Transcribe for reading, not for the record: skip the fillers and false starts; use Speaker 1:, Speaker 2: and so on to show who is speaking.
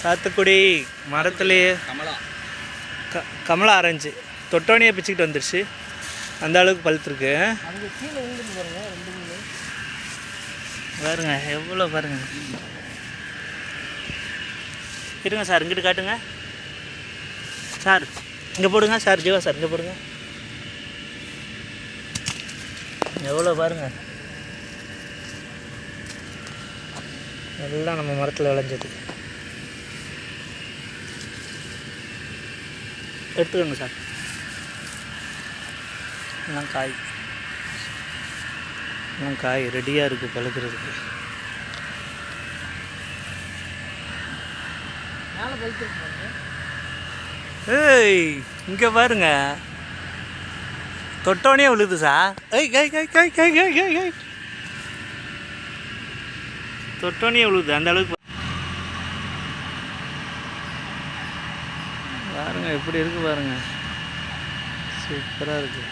Speaker 1: சாத்துக்குடி மரத்துலேயே கமலா ஆரஞ்சு தொட்டோனையே பிச்சுக்கிட்டு வந்துடுச்சு. அந்த அளவுக்கு பழுத்துருக்கு. பாருங்க எவ்வளோ பாருங்க. இருங்க சார், இங்கிட்டு காட்டுங்க சார். இங்கே போடுங்க சார், ஜீவா சார் இங்கே போடுங்க. எவ்வளோ பாருங்க, எல்லாம் நம்ம மரத்தில் விளைஞ்சது. எடுத்துக்கோங்க சார். எல்லாம் காய் ரெடியாக இருக்குது பழுக்கிறதுக்கு. ஏய் இங்கே பாருங்க, தொட்டோனே விழுது சார். தொட்டோனே விழுது, அந்த அளவுக்கு பாருங்க எப்படி இருக்கு பாருங்க. சூப்பராக இருக்குது.